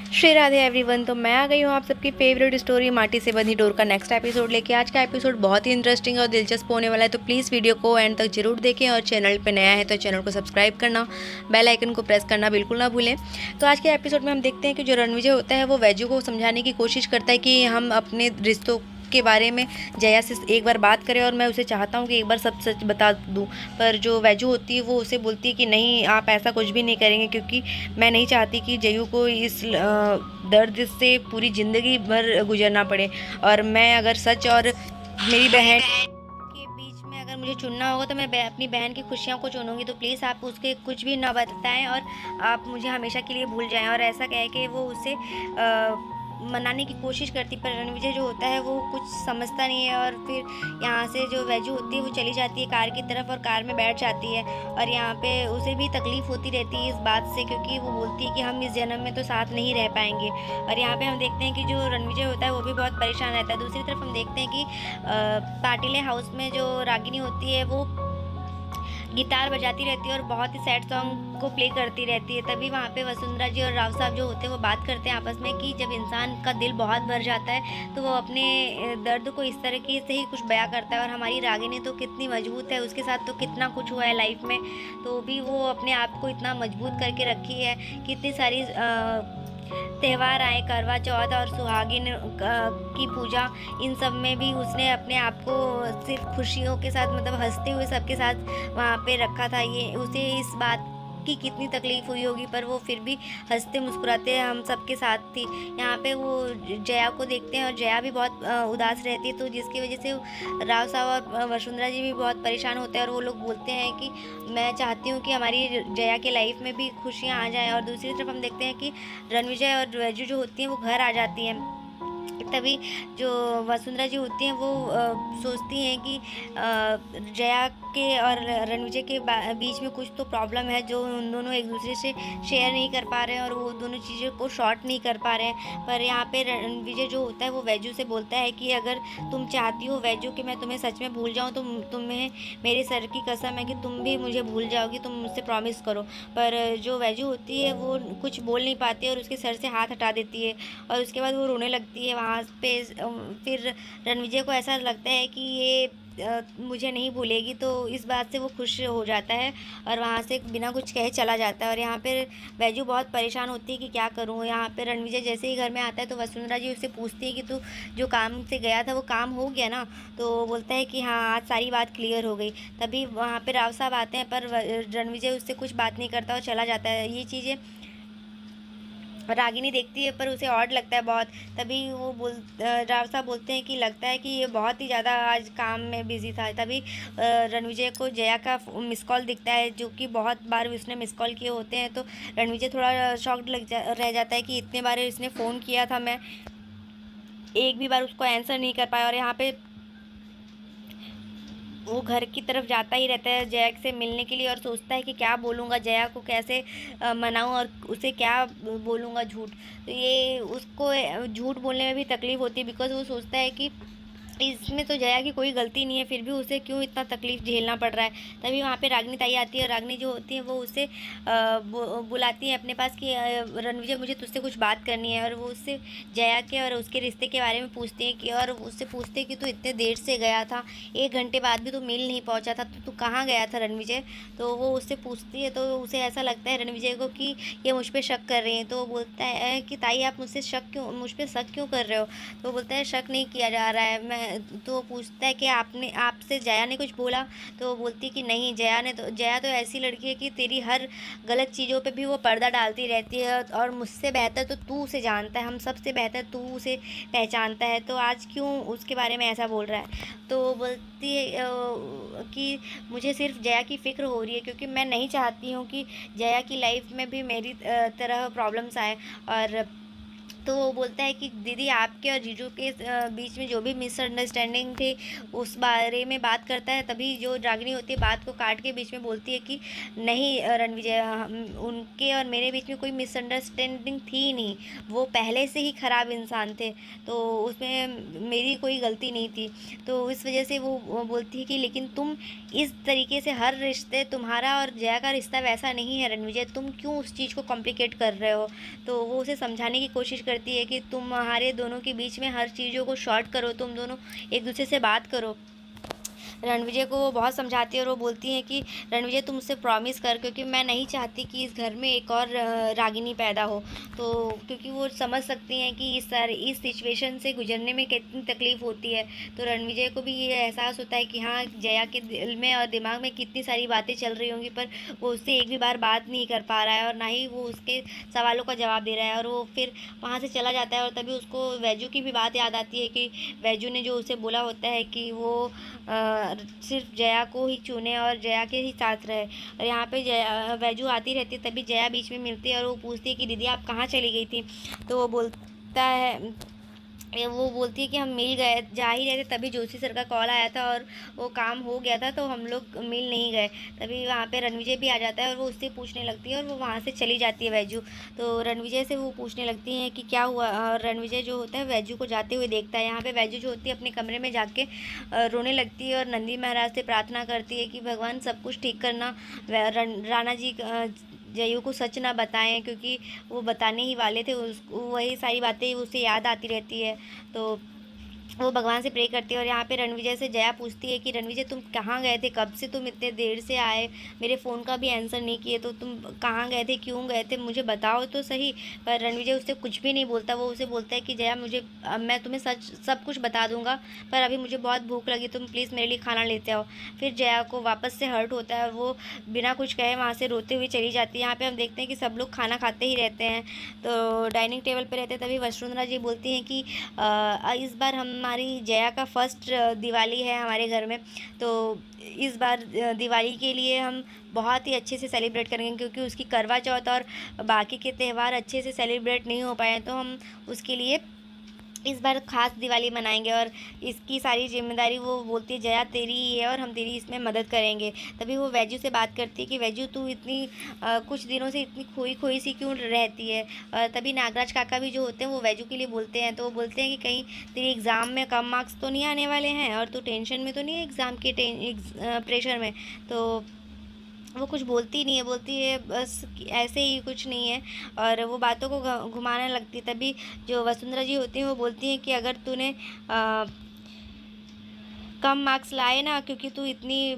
Shri Radhe everyone. तो मैं आ गई हूँ आप सबकी फेवरेट स्टोरी माटी से बंधी डोर का नेक्स्ट एपिसोड लेके। आज का एपिसोड बहुत ही इंटरेस्टिंग और दिलचस्प होने वाला है, तो प्लीज़ वीडियो को एंड तक जरूर देखें और चैनल पे नया है तो चैनल को सब्सक्राइब करना, बेल आइकन को प्रेस करना बिल्कुल ना भूलें। तो आज के एपिसोड में हम देखते हैं कि जो रणविजय होता है वो वैजू को समझाने की कोशिश करता है कि हम अपने रिश्तों के बारे में जया से एक बार बात करें और मैं उसे चाहता हूँ कि एक बार सब सच बता दूँ। पर जो वैजू होती है वो उसे बोलती है कि नहीं, आप ऐसा कुछ भी नहीं करेंगे, क्योंकि मैं नहीं चाहती कि जयू को इस दर्द से पूरी ज़िंदगी भर गुजरना पड़े। और मैं अगर सच और मेरी बहन के बीच में अगर मुझे चुनना होगा तो मैं अपनी बहन की खुशियों को चुनूंगी। तो प्लीज़ आप उसके कुछ भी ना बताएं और आप मुझे हमेशा के लिए भूल जाएं। और ऐसा कह के वो उसे मनाने की कोशिश करती, पर रणविजय जो होता है वो कुछ समझता नहीं है। और फिर यहाँ से जो वैजू होती है वो चली जाती है कार की तरफ और कार में बैठ जाती है। और यहाँ पे उसे भी तकलीफ़ होती रहती है इस बात से, क्योंकि वो बोलती है कि हम इस जन्म में तो साथ नहीं रह पाएंगे। और यहाँ पे हम देखते हैं कि जो रणविजय होता है वो भी बहुत परेशान रहता है। दूसरी तरफ हम देखते हैं कि पाटिले हाउस में जो रागिनी होती है वो गिटार बजाती रहती है और बहुत ही सैड सॉन्ग को प्ले करती रहती है। तभी वहाँ पे वसुंधरा जी और राव साहब जो होते हैं वो बात करते हैं आपस में कि जब इंसान का दिल बहुत भर जाता है तो वो अपने दर्द को इस तरीके से ही कुछ बयां करता है। और हमारी रागिनी तो कितनी मजबूत है, उसके साथ तो कितना कुछ हुआ है लाइफ में, तो भी वो अपने आप को इतना मजबूत करके रखी है। कितनी सारी त्यौहार आए, करवा चौथ और सुहागिन की पूजा, इन सब में भी उसने अपने आप को सिर्फ खुशियों के साथ, मतलब हंसते हुए सबके साथ वहाँ पे रखा था। ये उसे इस बात की कितनी तकलीफ़ हुई होगी, पर वो फिर भी हंसते मुस्कुराते हम सबके साथ थी। यहाँ पे वो जया को देखते हैं और जया भी बहुत उदास रहती है, तो जिसकी वजह से राव साहब और वसुंधरा जी भी बहुत परेशान होते हैं। और वो लोग बोलते हैं कि मैं चाहती हूँ कि हमारी जया के लाइफ में भी खुशियाँ आ जाएँ। और दूसरी तरफ हम देखते हैं कि रणविजय और वैजू जो होती हैं वो घर आ जाती हैं। तभी जो वसुंधरा जी होती हैं वो सोचती हैं कि जया के और रणविजय के बीच में कुछ तो प्रॉब्लम है, जो उन दोनों एक दूसरे से शेयर नहीं कर पा रहे हैं और वो दोनों चीज़ों को शॉर्ट नहीं कर पा रहे हैं। पर यहाँ पे रणविजय जो होता है वो वैजू से बोलता है कि अगर तुम चाहती हो वैजू कि मैं तुम्हें सच में भूल जाऊँ तो तुम्हें मेरे सर की कसम है कि तुम भी मुझे भूल जाओगी, तुम मुझसे प्रॉमिस करो। पर जो वैजू होती है वो कुछ बोल नहीं पाती है और उसके सर से हाथ हटा देती है और उसके बाद वो रोने लगती है वहाँ पे। फिर रणविजय को ऐसा लगता है कि ये मुझे नहीं भूलेगी, तो इस बात से वो खुश हो जाता है और वहाँ से बिना कुछ कहे चला जाता है। और यहाँ पे वैजू बहुत परेशान होती है कि क्या करूँ। यहाँ पे रणविजय जैसे ही घर में आता है तो वसुंधरा जी उससे पूछती है कि तू जो काम से गया था वो काम हो गया ना। तो वो बोलता है कि हाँ, आज सारी बात क्लियर हो गई। तभी वहाँ पे राव साहब आते हैं, पर रणविजय उससे कुछ बात नहीं करता और चला जाता है। ये चीज़ें रागिनी देखती है पर उसे ऑड लगता है बहुत। तभी वो राव साहब बोलते हैं कि लगता है कि ये बहुत ही ज़्यादा आज काम में बिजी था। तभी रणविजय को जया का मिस कॉल दिखता है, जो कि बहुत बार उसने मिस कॉल किए होते हैं। तो रणविजय थोड़ा शॉक्ड रह जाता है कि इतने बार इसने फ़ोन किया था, मैं एक भी बार उसको आंसर नहीं कर पाया। और यहाँ पे वो घर की तरफ जाता ही रहता है जया से मिलने के लिए और सोचता है कि क्या बोलूँगा, जया को कैसे मनाऊँ और उसे क्या बोलूँगा झूठ। तो ये उसको झूठ बोलने में भी तकलीफ़ होती है, बिकॉज़ वो सोचता है कि इसमें तो जया की कोई गलती नहीं है, फिर भी उसे क्यों इतना तकलीफ़ झेलना पड़ रहा है। तभी वहाँ पे रागिनी ताई आती है और रागिनी जो होती है वो उसे बुलाती है अपने पास कि रणविजय, मुझे तुझसे कुछ बात करनी है। और वो उससे जया के और उसके रिश्ते के बारे में पूछती है कि, और उससे पूछते हैं कि तू इतने देर से गया था, 1 घंटे बाद भी तू मिल नहीं पहुँचा था, तो तू कहाँ गया था रणविजय। तो वो उससे पूछती है, तो उसे ऐसा लगता है रणविजय को कि ये मुझ पर शक कर रही है। तो वो बोलता है कि ताई, आप मुझ पर शक क्यों कर रहे हो। तो वो बोलता है शक नहीं किया जा रहा है। मैं तो वो पूछता है कि आपसे जया ने कुछ बोला। तो वो बोलती है कि नहीं, जया तो ऐसी लड़की है कि तेरी हर गलत चीज़ों पे भी वो पर्दा डालती रहती है और मुझसे बेहतर तो तू उसे जानता है, हम सबसे बेहतर तू उसे पहचानता है, तो आज क्यों उसके बारे में ऐसा बोल रहा है। तो वो बोलती है कि मुझे सिर्फ जया की फ़िक्र हो रही है, क्योंकि मैं नहीं चाहती हूँ कि जया की लाइफ में भी मेरी तरह प्रॉब्लम्स आए। और तो वो बोलता है कि दीदी आपके और जीजू के बीच में जो भी मिसअंडरस्टैंडिंग थी उस बारे में बात करता है। तभी जो रागिनी होती है बात को काट के बीच में बोलती है कि नहीं रणविजय, उनके और मेरे बीच में कोई मिसअंडरस्टैंडिंग थी ही नहीं, वो पहले से ही ख़राब इंसान थे, तो उसमें मेरी कोई गलती नहीं थी। तो इस वजह से वो बोलती है कि लेकिन तुम इस तरीके से, हर रिश्ते, तुम्हारा और जया का रिश्ता वैसा नहीं है रणविजय, तुम क्यों उस चीज़ को कॉम्प्लिकेट कर रहे हो। तो वो उसे समझाने की कोशिश करती है कि तुम्हारे दोनों के बीच में हर चीज़ों को शॉर्ट करो, तुम दोनों एक दूसरे से बात करो। रणविजय को वो बहुत समझाती है और वो बोलती हैं कि रणविजय तुम मुझसे प्रॉमिस कर, क्योंकि मैं नहीं चाहती कि इस घर में एक और रागिनी पैदा हो। तो क्योंकि वो समझ सकती हैं कि इस सिचुएशन से गुजरने में कितनी तकलीफ़ होती है। तो रणविजय को भी ये एहसास होता है कि हाँ, जया के दिल में और दिमाग में कितनी सारी बातें चल रही होंगी, पर वो उससे एक भी बार बात नहीं कर पा रहा है और ना ही वो उसके सवालों का जवाब दे रहा है। और वो फिर वहाँ से चला जाता है और तभी उसको वैजू की भी बात याद आती है कि वैजू ने जो उसे बोला होता है कि वो सिर्फ जया को ही चुने और जया के ही साथ रहे। और यहाँ पे जया, वैजू आती रहती है, तभी जया बीच में मिलती है और वो पूछती है कि दीदी आप कहाँ चली गई थी। तो वो बोलता है, वो बोलती है कि हम मिल गए, जा ही रहे थे तभी जोशी सर का कॉल आया था और वो काम हो गया था, तो हम लोग मिल नहीं गए। तभी वहाँ पे रणविजय भी आ जाता है और वो उससे पूछने लगती है और वो वहाँ से चली जाती है वैजू। तो रणविजय से वो पूछने लगती हैं कि क्या हुआ, और रणविजय जो होता है वैजू को जाते हुए देखता है। यहाँ पे वैजू जो होती है अपने कमरे में जाके रोने लगती है और नंदी महाराज से प्रार्थना करती है कि भगवान सब कुछ ठीक करना, राणा जी जयू को सच ना बताएं, क्योंकि वो बताने ही वाले थे, उसको वही सारी बातें उसे याद आती रहती है। तो वो भगवान से प्रे करती है। और यहाँ पे रणविजय से जया पूछती है कि रणविजय तुम कहाँ गए थे, कब से तुम इतने देर से आए, मेरे फ़ोन का भी आंसर नहीं किए, तो तुम कहाँ गए थे, क्यों गए थे, मुझे बताओ तो सही। पर रणविजय उससे कुछ भी नहीं बोलता। वो उसे बोलता है कि जया मुझे, मैं तुम्हें सच सब कुछ बता दूंगा, पर अभी मुझे बहुत भूख लगी, तुम प्लीज़ मेरे लिए खाना लेते आओ। फिर जया को वापस से हर्ट होता है और वो बिना कुछ कहे वहाँ से रोते हुए चली जाती है। यहाँ पर हम देखते हैं कि सब लोग खाना खाते ही रहते हैं, तो डाइनिंग टेबल पर रहते हैं। तभी वसुंधरा जी बोलती हैं कि इस बार हमारी जया का फर्स्ट दिवाली है हमारे घर में, तो इस बार दिवाली के लिए हम बहुत ही अच्छे से सेलिब्रेट करेंगे, क्योंकि उसकी करवा चौथ और बाकी के त्यौहार अच्छे से सेलिब्रेट नहीं हो पाए, तो हम उसके लिए इस बार ख़ास दिवाली मनाएंगे और इसकी सारी जिम्मेदारी, वो बोलती है जया तेरी ही है और हम तेरी इसमें मदद करेंगे। तभी वो वैजू से बात करती है कि वैजू तू इतनी कुछ दिनों से इतनी खोई खोई सी क्यों रहती है। तभी नागराज काका भी जो होते हैं वो वैजू के लिए बोलते हैं, तो वो बोलते हैं कि कहीं तेरी एग्ज़ाम में कम मार्क्स तो नहीं आने वाले हैं और तू टेंशन में तो नहीं है एग्ज़ाम के प्रेशर में। तो वो कुछ बोलती नहीं है, बोलती है बस ऐसे ही, कुछ नहीं है, और वो बातों को घुमाने लगती है। तभी जो वसुंधरा जी होती हैं वो बोलती हैं कि अगर तूने कम मार्क्स लाए ना, क्योंकि तू इतनी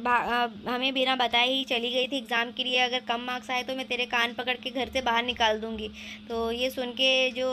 हमें बिना बताए ही चली गई थी एग्ज़ाम के लिए, अगर कम मार्क्स आए तो मैं तेरे कान पकड़ के घर से बाहर निकाल दूँगी। तो ये सुन के जो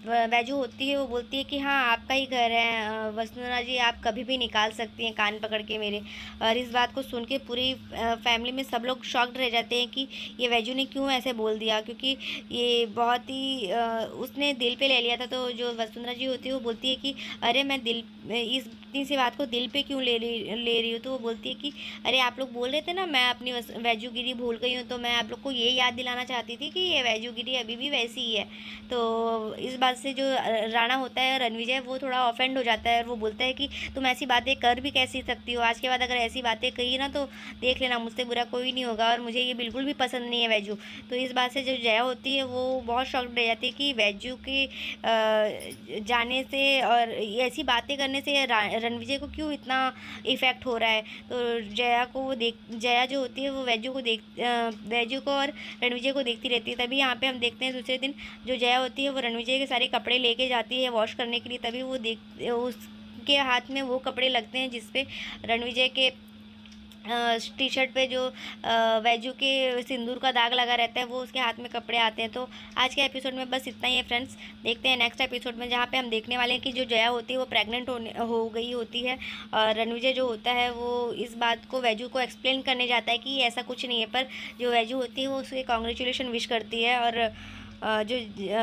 वैजू होती है वो बोलती है कि हाँ आपका ही घर है वसुंधरा जी, आप कभी भी निकाल सकती हैं कान पकड़ के मेरे। और इस बात को सुन के पूरी फैमिली में सब लोग शॉक्ड रह जाते हैं कि ये वैजू ने क्यों ऐसे बोल दिया, क्योंकि ये बहुत ही उसने दिल पे ले लिया था। तो जो वसुंधरा जी होती है वो बोलती है कि अरे मैं दिल, इस इतनी सी बात को दिल पे क्यों ले रही हूँ। तो वो बोलती है कि अरे आप लोग बोल रहे थे ना मैं अपनी वैजूगिरी भूल गई हूँ, तो मैं आप लोग को ये याद दिलाना चाहती थी कि ये वैजूगिरी अभी भी वैसी ही है। तो इस बात से जो राणा होता है रणविजय, वो थोड़ा ऑफेंड हो जाता है और वो बोलता है कि तुम ऐसी बातें कर भी कैसी सकती हो, आज के बाद अगर ऐसी बातें कही ना तो देख लेना मुझसे बुरा कोई नहीं होगा, और मुझे ये बिल्कुल भी पसंद नहीं है वैजू। तो इस बात से जो जया होती है वो बहुत शॉक्ड रह जाती है कि वैजू के जाने से और ऐसी बातें करने से रणविजय को क्यों इतना इफ़ेक्ट हो रहा है। तो जया जो होती है वो वैजू को और रणविजय को देखती रहती है। तभी यहाँ पे हम देखते हैं दूसरे दिन जो जया होती है वो रणविजय के सारे कपड़े लेके जाती है वॉश करने के लिए। तभी वो उसके हाथ में वो कपड़े लगते हैं जिसपे रणविजय के टी शर्ट पे जो वैजू के सिंदूर का दाग लगा रहता है, वो उसके हाथ में कपड़े आते हैं। तो आज के एपिसोड में बस इतना ही है फ्रेंड्स। देखते हैं नेक्स्ट एपिसोड में, जहाँ पे हम देखने वाले हैं कि जो जया होती है वो प्रेग्नेंट हो गई होती है और रणविजय जो होता है वो इस बात को वैजू को एक्सप्लेन करने जाता है कि ऐसा कुछ नहीं है, पर जो वैजू होती है वो उसके कॉन्ग्रेचुलेशन विश करती है। और जो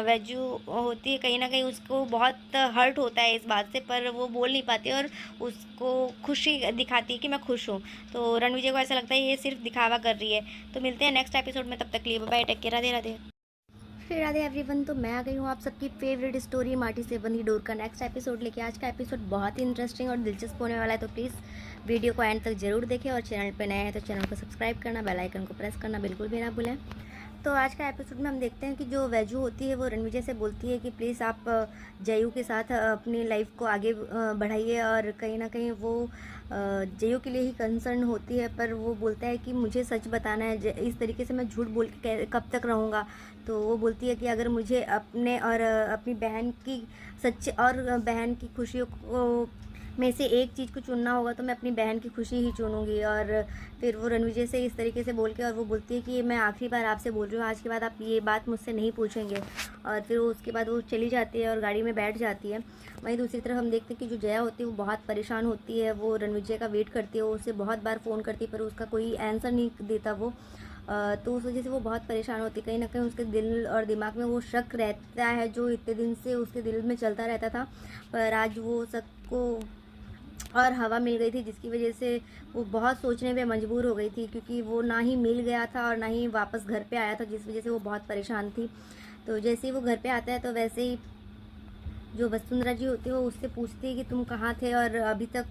वैजू होती है कहीं ना कहीं उसको बहुत हर्ट होता है इस बात से, पर वो बोल नहीं पाती और उसको खुशी दिखाती है कि मैं खुश हूँ। तो रणविजय को ऐसा लगता है ये सिर्फ दिखावा कर रही है। तो मिलते हैं नेक्स्ट एपिसोड में, तब तक के लिए bye, take care, Radhe Radhe. फिर राधे एवरीवन, तो मैं आ गई हूँ आप सबकी फेवरेट स्टोरी माटी से बंधी डोर का नेक्स्ट एपिसोड लेके। आज का एपिसोड बहुत ही इंटरेस्टिंग और दिलचस्प होने वाला है, तो प्लीज़ वीडियो को एंड तक जरूर देखें और चैनल पे नए हैं तो चैनल को सब्सक्राइब करना, बेल आइकन को प्रेस करना बिल्कुल भी ना भूलें। तो आज का एपिसोड में हम देखते हैं कि जो वैजू होती है वो रणविजय से बोलती है कि प्लीज़ आप जयू के साथ अपनी लाइफ को आगे बढ़ाइए, और कहीं ना कहीं वो जयू के लिए ही कंसर्न होती है, पर वो बोलता है कि मुझे सच बताना है, इस तरीके से मैं झूठ बोल के कब तक रहूँगा। तो वो बोलती है कि अगर मुझे अपने और अपनी बहन की सच और बहन की खुशियों को में से एक चीज़ को चुनना होगा तो मैं अपनी बहन की खुशी ही चुनूंगी। और फिर वो रणविजय से इस तरीके से बोल के और वो बोलती है कि मैं आखिरी बार आपसे बोल रही हूँ, आज के बाद आप ये बात मुझसे नहीं पूछेंगे। और फिर उसके बाद वो चली जाती है और गाड़ी में बैठ जाती है। वहीं दूसरी तरफ हम देखते हैं कि जो जया होती है वो बहुत परेशान होती है, वो रणविजय का वेट करती है, वो उसे बहुत बार फ़ोन करती है पर उसका कोई आंसर नहीं देता वो। तो उस वजह से वो बहुत परेशान होती है। कहीं ना कहीं उसके दिल और दिमाग में वो शक रहता है जो इतने दिन से उसके दिल में चलता रहता था, पर आज वो सबको और हवा मिल गई थी, जिसकी वजह से वो बहुत सोचने पे मजबूर हो गई थी, क्योंकि वो ना ही मिल गया था और ना ही वापस घर पे आया था, जिस वजह से वो बहुत परेशान थी। तो जैसे ही वो घर पे आता है तो वैसे ही जो वसुंधरा जी होती है वो उससे पूछती है कि तुम कहाँ थे और अभी तक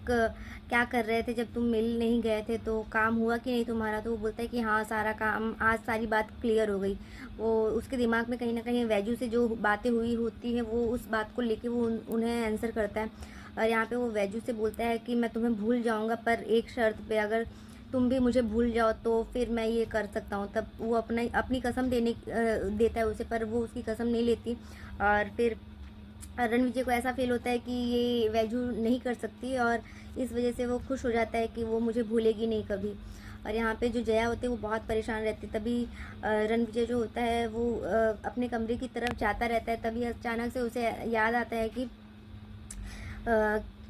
क्या कर रहे थे जब तुम मिल नहीं गए थे, तो काम हुआ कि नहीं तुम्हारा। तो वो बोलता है कि हाँ सारा काम, आज सारी बात क्लियर हो गई। वो उसके दिमाग में कहीं ना कहीं वैजू से जो बातें हुई होती हैं वो उस बात को लेके वो उन्हें आंसर करता है। और यहाँ पे वो वैजू से बोलता है कि मैं तुम्हें भूल जाऊँगा पर एक शर्त पे, अगर तुम भी मुझे भूल जाओ तो फिर मैं ये कर सकता हूँ। तब वो अपनी कसम देता है उसे, पर वो उसकी कसम नहीं लेती। और फिर रणविजय को ऐसा फील होता है कि ये वैजू नहीं कर सकती, और इस वजह से वो खुश हो जाता है कि वो मुझे भूलेगी नहीं कभी। और यहाँ पे जो जया होती है वो बहुत परेशान रहती है। तभी रणविजय जो होता है वो अपने कमरे की तरफ जाता रहता है, तभी अचानक से उसे याद आता है कि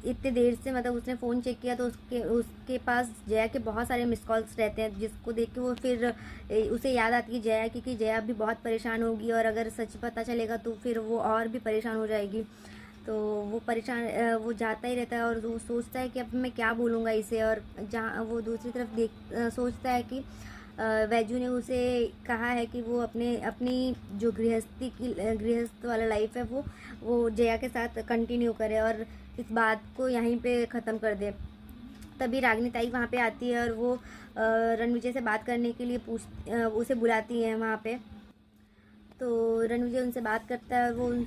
इतने देर से मतलब उसने फ़ोन चेक किया तो उसके पास जया के बहुत सारे मिस कॉल्स रहते हैं, जिसको देख के वो फिर उसे याद आती है जया की, कि जया भी बहुत परेशान होगी और अगर सच पता चलेगा तो फिर वो और भी परेशान हो जाएगी। तो वो परेशान वो जाता ही रहता है और वो सोचता है कि अब मैं क्या बोलूँगा इसे। और जहाँ वो दूसरी तरफ सोचता है कि वैजू ने उसे कहा है कि वो अपनी जो गृहस्थ वाला लाइफ है वो जया के साथ कंटिन्यू करे और इस बात को यहीं पे ख़त्म कर दे। तभी रागिनी ताई वहाँ पे आती है और वो रणविजय से बात करने के लिए उसे बुलाती है वहाँ पे। तो रणविजय उनसे बात करता है और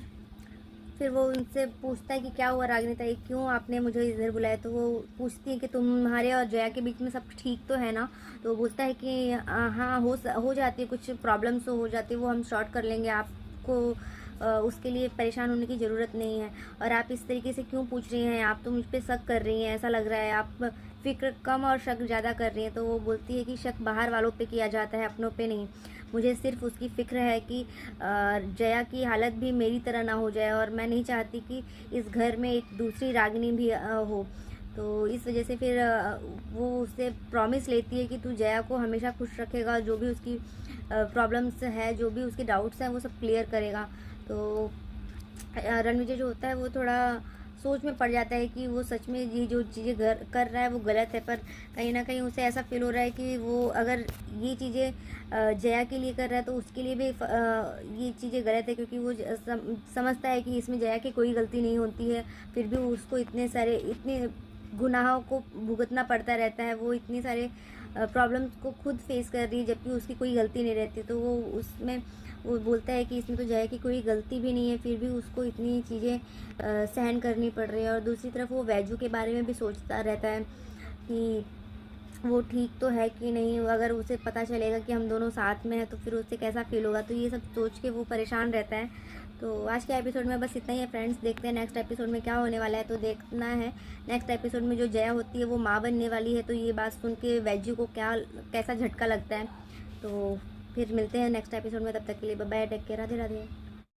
फिर वो उनसे पूछता है कि क्या हुआ रागिनी ताई, क्यों आपने मुझे इधर बुलाया। तो वो पूछती है कि तुम्हारे और जया के बीच में सब ठीक तो है ना। तो वो बोलता है कि हाँ हो जाती है, कुछ प्रॉब्लम्स हो जाती है, वो हम सॉर्ट कर लेंगे, आपको उसके लिए परेशान होने की ज़रूरत नहीं है। और आप इस तरीके से क्यों पूछ रही हैं, आप तो मुझ पर शक कर रही हैं, ऐसा लग रहा है आप फिक्र कम और शक ज़्यादा कर रही हैं। तो वो बोलती है कि शक बाहर वालों पे किया जाता है, अपनों पे नहीं। मुझे सिर्फ उसकी फ़िक्र है कि जया की हालत भी मेरी तरह ना हो जाए, और मैं नहीं चाहती कि इस घर में एक दूसरी रागिनी भी हो। तो इस वजह से फिर वो उससे प्रॉमिस लेती है कि तू जया को हमेशा खुश रखेगा, जो भी उसकी प्रॉब्लम्स है, जो भी उसके डाउट्स हैं वो सब क्लियर करेगा। तो रणविजय जो होता है वो थोड़ा सोच में पड़ जाता है कि वो सच में ये जो चीज़ें कर रहा है वो गलत है, पर कहीं ना कहीं उसे ऐसा फील हो रहा है कि वो अगर ये चीज़ें जया के लिए कर रहा है तो उसके लिए भी ये चीज़ें गलत है, क्योंकि वो समझता है कि इसमें जया की कोई गलती नहीं होती है, फिर भी उसको इतने गुनाहों को भुगतना पड़ता रहता है, वो इतने सारे प्रॉब्लम्स को खुद फेस कर रही है जबकि उसकी कोई गलती नहीं रहती। तो वो बोलता है कि इसमें तो जया की कोई गलती भी नहीं है, फिर भी उसको इतनी चीज़ें सहन करनी पड़ रही है। और दूसरी तरफ वो वैजू के बारे में भी सोचता रहता है कि वो ठीक तो है कि नहीं, अगर उसे पता चलेगा कि हम दोनों साथ में हैं तो फिर उससे कैसा फील होगा। तो ये सब सोच के वो परेशान रहता है। तो आज के एपिसोड में बस इतना ही है फ्रेंड्स, देखते हैं नेक्स्ट एपिसोड में क्या होने वाला है। तो देखना है नेक्स्ट एपिसोड में जो जया होती है वो माँ बनने वाली है, तो ये बात सुन के वैजू को कैसा झटका लगता है। तो फिर मिलते हैं नेक्स्ट एपिसोड में, तब तक के लिए bye bye, take care, Radhe Radhe.